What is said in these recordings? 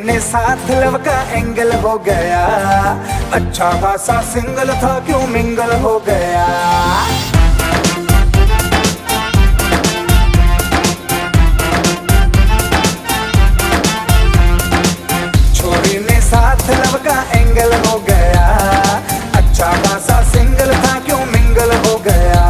ने साथ लव का एंगल हो गया। अच्छा खासा सिंगल था क्यों मिंगल हो गया। छोरी ने साथ लव का एंगल हो गया। अच्छा खासा सिंगल था क्यों मिंगल हो गया।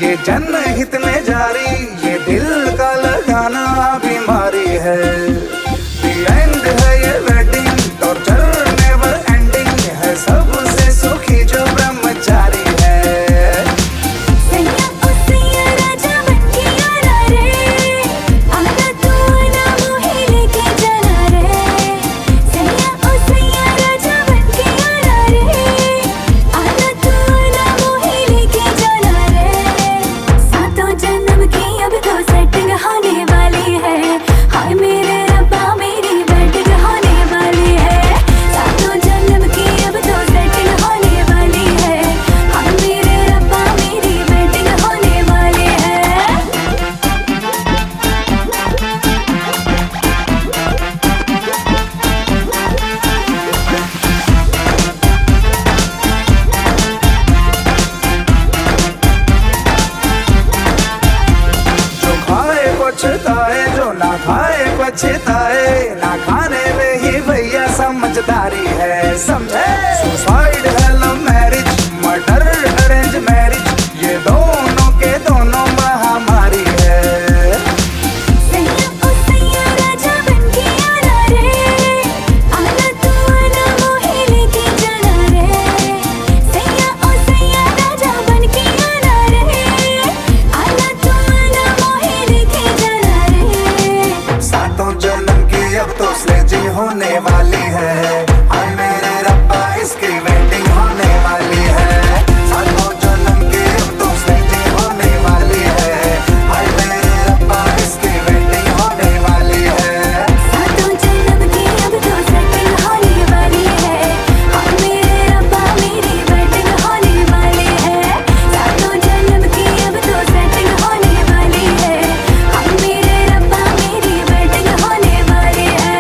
ये जनहित में जारी, ये दिल का लगाना बीमारी है। The end है ये वेडिंग, टॉर्चर नेवर एंडिंग है। सबसे सुखी जो ब्रह्मचारी है। पछताए जो ना खाए पछताए, ना खाने में ही भैया समझदारी है। समझे सुसाइड है love marriage, murder arrange marriage, ये दोनों के दोनों महामारी है। होने वाली है, हाय मेरे रब्बा इसकी वेडिंग होने वाली है। सातों जन्म की अब तो स्लेजिंग होने वाली है, हाय मेरे रब्बा इसकी वेडिंग होने वाली है। सातों जन्म की अब तो सेटिंग होने वाली है, हाय मेरे रब्बा मेरी वेडिंग होने वाली है। सातों जन्म की अब तो सेटिंग होने वाली है, हाय मेरे रब्बा मेरी वेडिंग होने वाली है।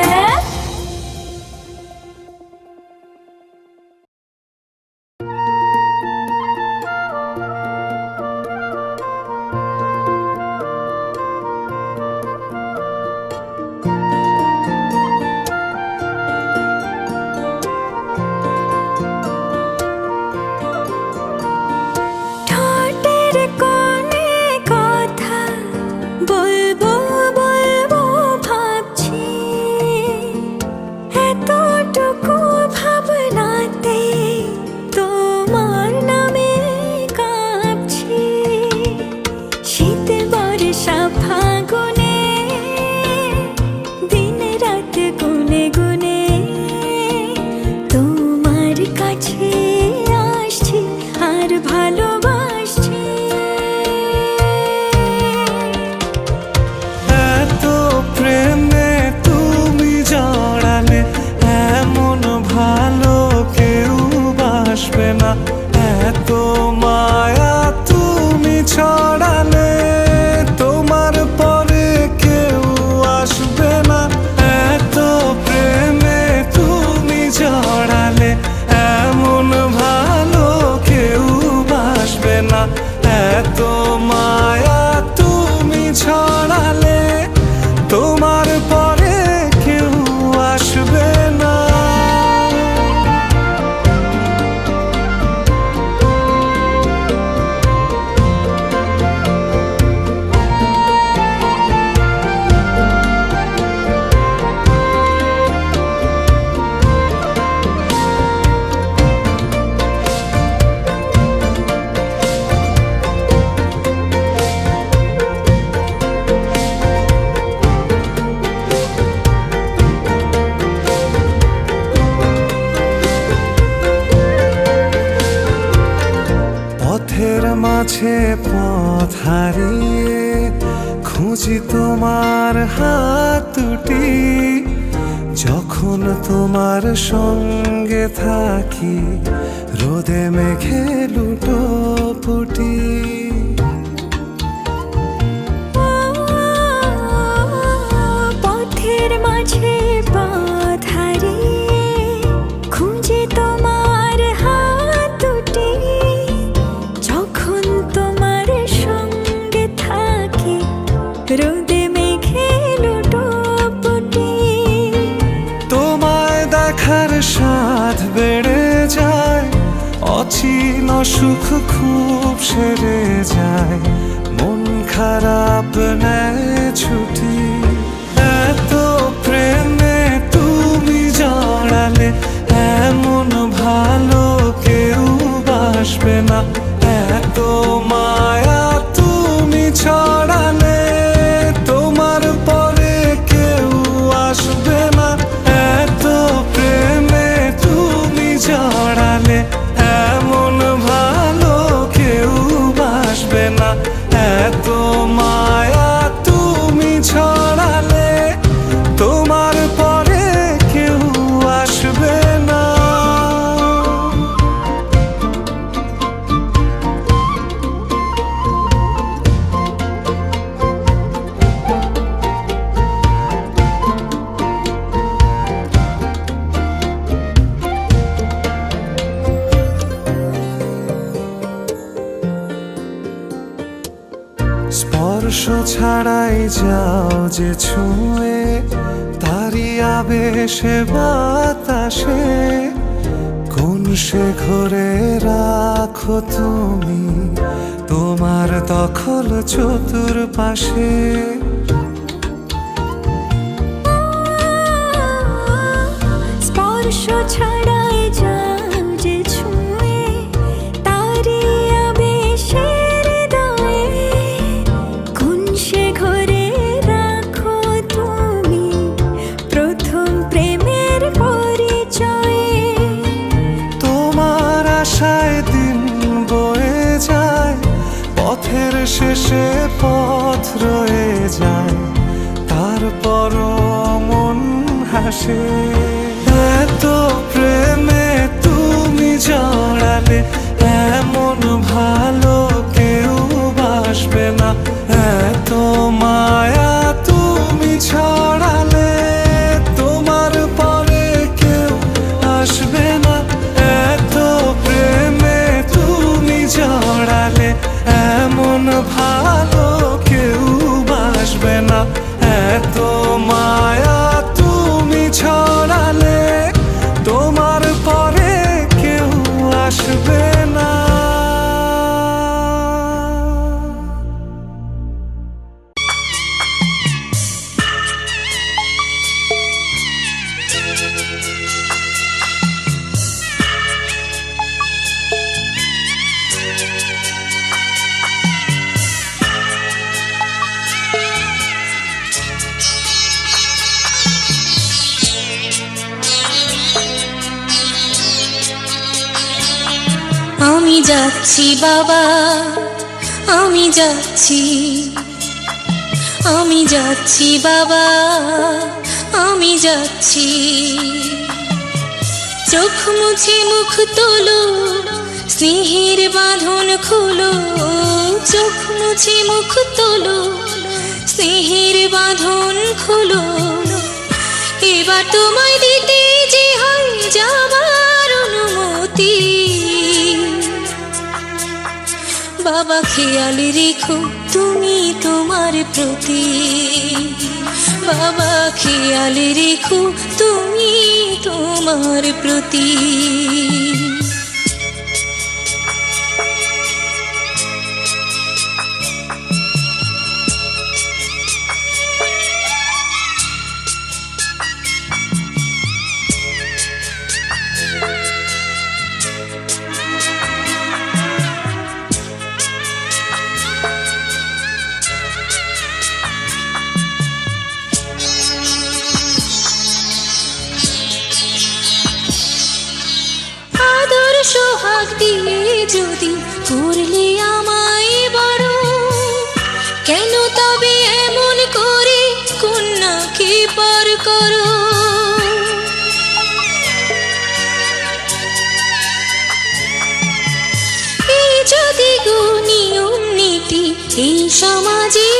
জড়ালে এমন ভালো কেউ বাসবে পথের মাঝে পথ হারিয়ে খুঁজি তোমার হাত দুটি, যখন তোমার সঙ্গে থাকি রোদে মেঘে লুটোপুটি। পথের মাঝে পথ হারিয়ে খুঁজে তোমার হাত দুটি, যখন তোমার সঙ্গে থাকি রোদে মেঘে লুটোপুটি। তোমায় দেখার স্বাদ বেড়ে যায়, অচিন সুখ খুব সেরে যায়, মন খারাপ নেয় ছুটি। এত প্রেমে তুমি জড়ালে, এমন ভালো কেউ বাসবে না। এত মায়া তুমি ছড়ালে, তোমার পরে কেউ আসবে না। এত প্রেমে তুমি জড়ালে, এমন ভালো কেউ বাসবে না। এত মায়া তুমি ছড়ালে, তোমার পরে কেউ আসবে না। স্পর্শ ছাড়াই যাও যে ছুঁয়ে, তারি আবেশে বাতাসে, কোন সে ঘরে রাখো তুমি তোমার দখল চতুর্পাশে। স্পর্শ ছাড়াই যাও যে ছুঁয়ে, তারি আবেশের হৃদয়ে, কোন সে ঘরে রাখো তুমি প্রথম প্রেমের পরিচয়ে। তোমার আশায় দিন বয়ে যায়, পথের শেষে পথ রয়ে যায়, তারপরও মন হাসে। এত প্রেমে তুমি জড়ালে, এমন ভালো কেউ বাসবে না। এত মায়া তুমি ছড়ালে, তোমার পরে কেউ আসবে না। এত প্রেমে তুমি জড়ালে, এমন ভালো কেউ বাসবে না। এত মায়া তুমি ছড়ালে, তোমার পরে কেউ আসবে না। আমি যাচ্ছি বাবা, আমি যাচ্ছি, আমি যাচ্ছি বাবা, আমি যাচ্ছি। চোখ মুছে মুখ তোলো, স্নেহের বাঁধন খোলো। চোখ মুছে মুখ তোলো, স্নেহের বাঁধন খোলো। এবার তোমায় দিতে যে হয় যাবার অনুমতি। বাবা খেয়াল রেখো তুমি তোমার প্রতি, বাবা খেয়াল রেখো তুমি তোমার প্রতি। সোহাগ দিয়ে যদি করলে তবে এমন করে কন্যাকে পার করো। এই যদি গো নিয়ম নীতি এই সমাজ